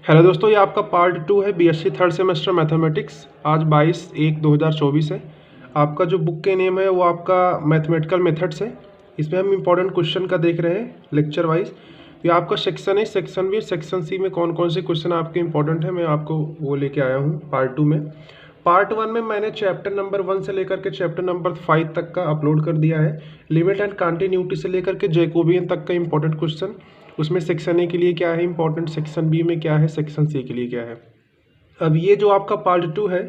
Hello दोस्तों, ये आपका पार्ट 2 है बीएससी थर्ड सेमेस्टर मैथमेटिक्स। आज 22/1/2024 है। आपका जो बुक के नेम है वो आपका मैथमेटिकल मेथड्स है। इसमें हम इंपॉर्टेंट क्वेश्चन का देख रहे हैं लेक्चर वाइज। ये आपका सेक्शन है, सेक्शन बी, सेक्शन सी में कौन कौन से क्वेश्चन आपके इंपॉर्टेंट है मैं आपको वो लेके आया हूँ पार्ट 2 में। पार्ट 1 में मैंने चैप्टर नंबर 1 से लेकर के चैप्टर नंबर 5 तक का अपलोड कर दिया है। लिमिट एंड कंटिन्यूटी से लेकर के जैकोबियन तक का इंपॉर्टेंट क्वेश्चन। उसमें सेक्शन ए के लिए क्या है इंपॉर्टेंट, सेक्शन बी में क्या है, सेक्शन सी के लिए क्या है। अब ये जो आपका पार्ट 2 है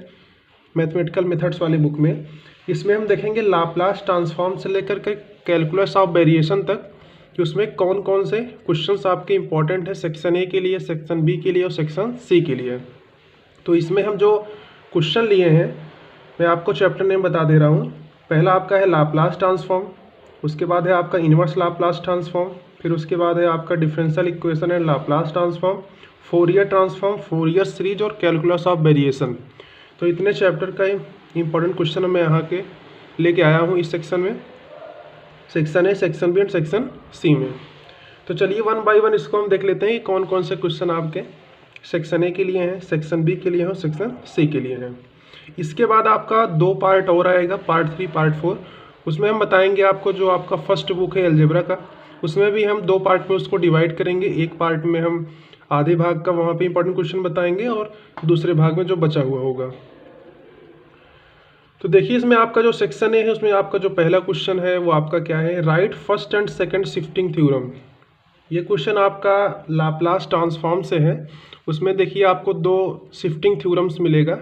मैथमेटिकल मेथड्स वाले बुक में, इसमें हम देखेंगे लाप्लास ट्रांसफॉर्म से लेकर के कैलकुलस ऑफ वेरिएशन तक कि उसमें कौन कौन से क्वेश्चंस आपके इंपॉर्टेंट है सेक्शन ए के लिए, सेक्शन बी के लिए और सेक्शन सी के लिए। तो इसमें हम जो क्वेश्चन लिए हैं मैं आपको चैप्टर नेम बता दे रहा हूँ। पहला आपका है लाप्लास ट्रांसफॉर्म, उसके बाद है आपका इन्वर्स लाप्लास ट्रांसफॉर्म, फिर उसके बाद है आपका differential equation and Laplace transform, Fourier transform, Fourier series और कैलकुलस ऑफ वेरिएशन। तो इतने चैप्टर का इंपॉर्टेंट क्वेश्चन मैं यहाँ के लेके आया हूँ इस सेक्शन में, section A, section B and section C में। तो चलिए वन बाय वन इसको हम देख लेते हैं कि कौन कौन से क्वेश्चन आपके सेक्शन ए के लिए हैं, सेक्शन बी के लिए हैं और सेक्शन सी के लिए हैं। इसके बाद आपका 2 पार्ट और आएगा, पार्ट 3, पार्ट 4। उसमें हम बताएंगे आपको जो आपका फर्स्ट बुक है अलजेब्रा का, उसमें भी हम 2 पार्ट में उसको डिवाइड करेंगे। एक पार्ट में हम आधे भाग का वहाँ पे इंपॉर्टेंट क्वेश्चन बताएंगे और दूसरे भाग में जो बचा हुआ होगा। तो देखिए इसमें आपका जो सेक्शन ए है उसमें आपका जो पहला क्वेश्चन है वो आपका क्या है, right first and second shifting theorem. ये क्वेश्चन आपका लाप्लास ट्रांसफॉर्म से है। उसमें देखिए आपको 2 शिफ्टिंग थ्योरम्स मिलेगा,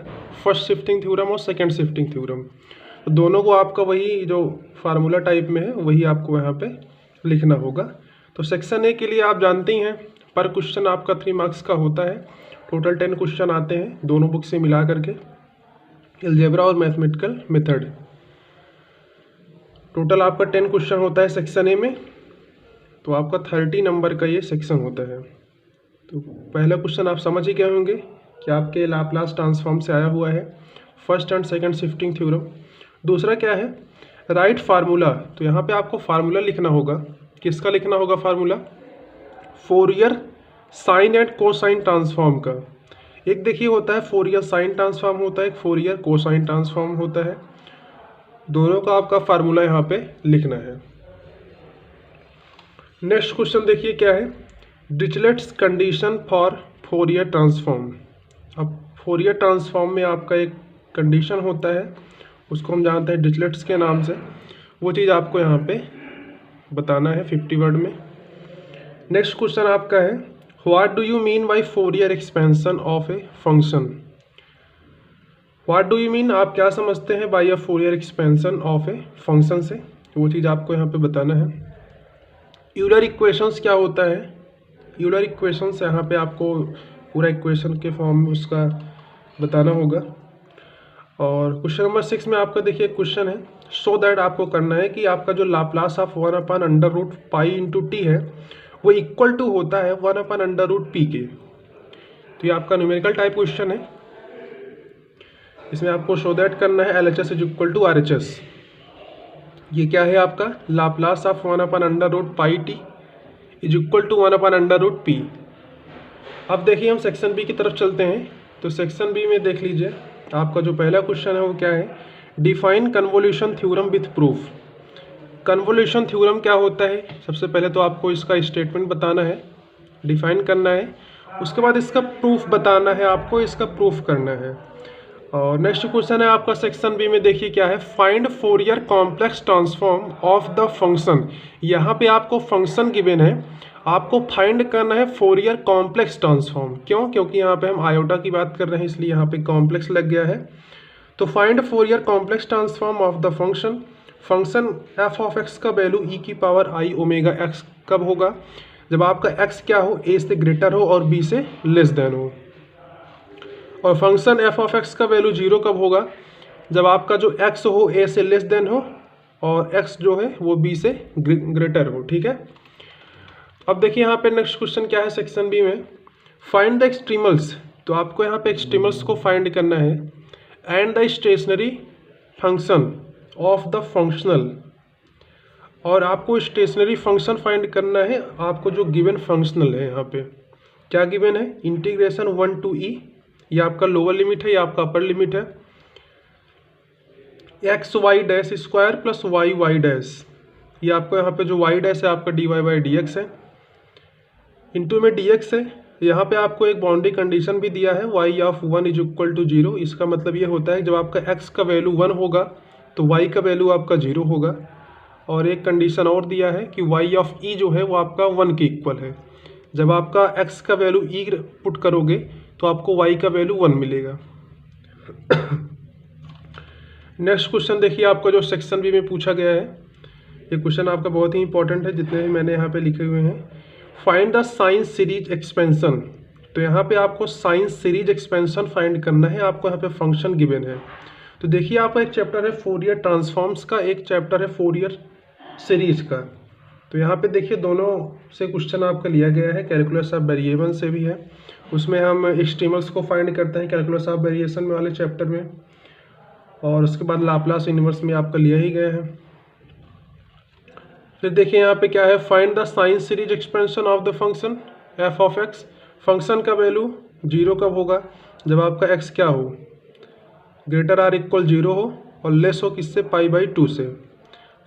फर्स्ट शिफ्टिंग थ्योरम और सेकंड शिफ्टिंग थ्योरम। तो दोनों को आपका वही जो फार्मूला टाइप में है वही आपको यहाँ पे लिखना होगा। तो सेक्शन ए के लिए आप जानते ही हैं पर क्वेश्चन आपका 3 मार्क्स का होता है। टोटल 10 क्वेश्चन आते हैं दोनों बुक से मिला करके, अलजेब्रा और मैथमेटिकल मेथड। टोटल आपका 10 क्वेश्चन होता है सेक्शन ए में, तो आपका 30 नंबर का ये सेक्शन होता है। तो पहला क्वेश्चन आप समझ ही गए होंगे कि आपके लाप्लास ट्रांसफॉर्म से आया हुआ है, first and second shifting theorem. दूसरा क्या है, राइट फार्मूला। तो यहाँ पे आपको फार्मूला लिखना होगा। किसका लिखना होगा formula? Fourier sine and cosine transform का। एक देखिए होता है फोरियर साइन ट्रांसफॉर्म होता है, एक फोरियर कोसाइन ट्रांसफॉर्म होता है। दोनों का आपका फार्मूला यहाँ पे लिखना है। नेक्स्ट क्वेश्चन देखिए क्या है, डिरिचलेट्स कंडीशन फॉर फोरियर ट्रांसफॉर्म। अब फोरियर ट्रांसफॉर्म में आपका एक कंडीशन होता है, उसको हम जानते हैं डिरिचलेट्स के नाम से। वो चीज़ आपको यहाँ पे बताना है 50 वर्ड में। नेक्स्ट क्वेश्चन आपका है, what do you mean by Fourier expansion of a function. What do you mean, आप क्या समझते हैं by a Fourier expansion of a function से, वो चीज़ आपको यहाँ पे बताना है। यूलर इक्वेशंस क्या होता है, यूलर इक्वेशंस यहाँ पे आपको पूरा इक्वेशन के फॉर्म में उसका बताना होगा। और क्वेश्चन नंबर 6 में आपका देखिए क्वेश्चन है, सो दैट आपको करना है कि आपका जो लाप्लास ऑफ 1/√π × t है वो इक्वल टू होता है 1/√p के। तो ये आपका न्यूमेरिकल टाइप क्वेश्चन है। इसमें आपको शो दैट करना है LHS is equal to RHS। ये क्या है आपका Laplace of 1/√πt is equal to 1/√p। अब देखिए हम सेक्शन बी की तरफ चलते हैं। तो सेक्शन बी में देख लीजिए आपका जो पहला क्वेश्चन है वो क्या है, define convolution theorem with proof. Convolution theorem क्या होता है, सबसे पहले तो आपको इसका स्टेटमेंट बताना है, डिफाइन करना है, उसके बाद इसका प्रूफ बताना है, आपको इसका प्रूफ करना है। और नेक्स्ट क्वेश्चन है आपका सेक्शन बी में देखिए क्या है, find Fourier complex transform of the function. यहाँ पे आपको फंक्शन गिवन है, आपको फाइंड करना है फोरियर कॉम्प्लेक्स ट्रांसफॉर्म। क्यों? क्योंकि यहाँ पे हम आयोटा की बात कर रहे हैं इसलिए यहाँ पे कॉम्प्लेक्स लग गया है। तो find Fourier complex transform of the function. Function f of x का वैल्यू e⁻i⍵x कब होगा, जब आपका x क्या हो, a से ग्रेटर हो और b से लेस देन हो। और फंक्शन f ऑफ x का वैल्यू 0 कब होगा, जब आपका जो x हो a से लेस देन हो और x जो है वो b से ग्रेटर हो। ठीक है। अब देखिए यहाँ पे नेक्स्ट क्वेश्चन क्या है सेक्शन बी में, फाइंड द एक्सट्रीमल्स। तो आपको यहाँ पे एक्सट्रीमल्स को फाइंड करना है, and the stationary function of the functional. और आपको स्टेशनरी फंक्शन फाइंड करना है, आपको जो गिवन फंक्शनल है यहाँ पे क्या गिवन है, इंटीग्रेशन 1 to e, ये आपका लोअर लिमिट है, ये आपका अपर लिमिट है, x y dash square plus y y dash, ये आपको यहाँ पे जो वाई डैश है आपका d y by d x है, इंटू में डी एक्स है। यहाँ पे आपको एक बाउंड्री कंडीशन भी दिया है, y of 1 is equal to 0। इसका मतलब ये होता है जब आपका x का वैल्यू 1 होगा तो y का वैल्यू आपका 0 होगा। और एक कंडीशन और दिया है कि y ऑफ e जो है वो आपका 1 के इक्वल है। जब आपका x का वैल्यू e पुट करोगे तो आपको y का वैल्यू 1 मिलेगा। नेक्स्ट क्वेश्चन देखिए, आपका जो सेक्शन बी में पूछा गया है, ये क्वेश्चन आपका बहुत ही इंपॉर्टेंट है, जितने भी मैंने यहाँ पे लिखे हुए हैं। Find the sine series expansion, तो यहाँ पे आपको साइन सीरीज एक्सपेंशन फाइंड करना है। आपको यहाँ पे फंक्शन गिवन है। तो देखिए आपका एक चैप्टर है फोरियर ट्रांसफॉर्म्स का, एक चैप्टर है फोरियर सीरीज का। तो यहाँ पे देखिए दोनों से क्वेश्चन आपका लिया गया है, कैलकुलस ऑफ वेरिएबल से भी है। उसमें हम एक्सट्रीमल्स को फाइंड करते हैं कैलकुलस ऑफ वेरिएशन में वाले चैप्टर में, और उसके बाद लाप्लास इन्वर्स में आपका लिया ही गया है। फिर देखिए यहाँ पे क्या है, find the sine series expansion of the function F of x. Function का वैल्यू 0 कब होगा, जब आपका x क्या हो, ग्रेटर आर इक्वल 0 हो और लेस हो किससे, π/2 से।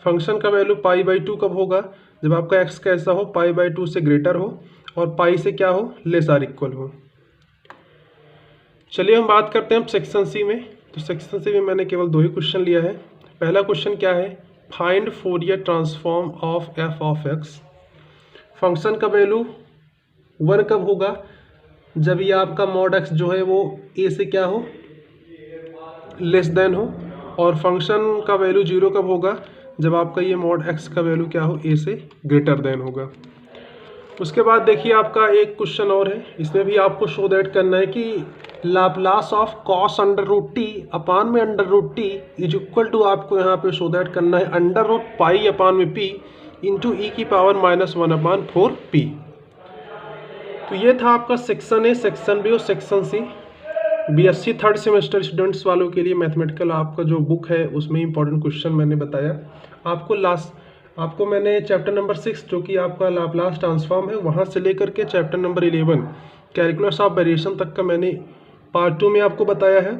फंक्शन का वैल्यू π/2 कब होगा, जब आपका x कैसा हो, π/2 से ग्रेटर हो और पाई से क्या हो, लेस आर इक्वल हो। चलिए हम बात करते हैं सेक्शन सी में। तो सेक्शन सी में मैंने केवल 2 ही क्वेश्चन लिया है। पहला क्वेश्चन क्या है, find Fourier transform of F of x. Function का वैल्यू 1 कब होगा, जब ये आपका मॉड एक्स जो है वो ए से क्या हो, लेस देन हो। और फंक्शन का वैल्यू 0 कब होगा, जब आपका ये मॉड एक्स का वैल्यू क्या हो, ए से ग्रेटर देन होगा। उसके बाद देखिए आपका एक क्वेश्चन और है, इसमें भी आपको शो दैट करना है कि Laplace of cos under root t upon में under root t is equal to, आपको यहाँ पे शो दैट करना है अंडर रूट पाई अपान में पी इंटू ई की पावर -1/4p। तो ये था आपका सेक्शन ए, सेक्शन बी और section C. BSc third semester students वालों के लिए मैथमेटिकल आपका जो बुक है उसमें इंपॉर्टेंट क्वेश्चन मैंने बताया आपको मैंने चैप्टर नंबर 6 जो कि आपका लाप्लास ट्रांसफॉर्म है, वहाँ से लेकर के chapter number 11 calculus of variation तक का मैंने पार्ट 2 में आपको बताया है।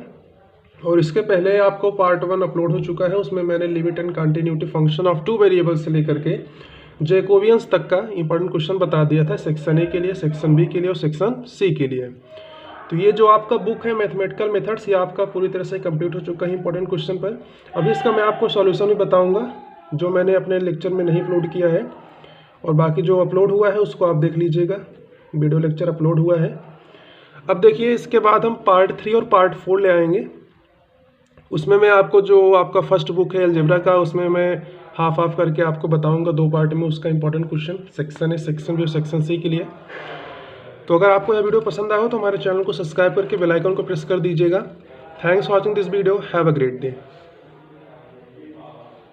और इसके पहले आपको पार्ट 1 अपलोड हो चुका है, उसमें मैंने limit and continuity function of 2 variable से लेकर के जैकोबियंस तक का इंपॉर्टेंट क्वेश्चन बता दिया था, सेक्शन ए के लिए, सेक्शन बी के लिए और सेक्शन सी के लिए। तो ये जो आपका बुक है मैथमेटिकल मेथड्स, ये आपका पूरी तरह से कंप्लीट हो चुका है इंपॉर्टेंट क्वेश्चन पर। अभी इसका मैं आपको सॉल्यूशन भी बताऊंगा जो मैंने अपने लेक्चर में नहीं अपलोड किया है, और बाकी जो अपलोड हुआ है उसको आप देख लीजिएगा, वीडियो लेक्चर अपलोड हुआ है। अब देखिए इसके बाद हम पार्ट 3 और पार्ट 4 ले आएंगे। उसमें मैं आपको जो आपका फर्स्ट बुक है अलजेब्रा का, उसमें मैं हाफ करके आपको बताऊंगा 2 पार्ट में उसका important question, section A, section B और सेक्शन सी के लिए। तो अगर आपको यह वीडियो पसंद आया हो तो हमारे चैनल को सब्सक्राइब करके बेल आइकन को प्रेस कर दीजिएगा। Thanks for watching this video, have a great day.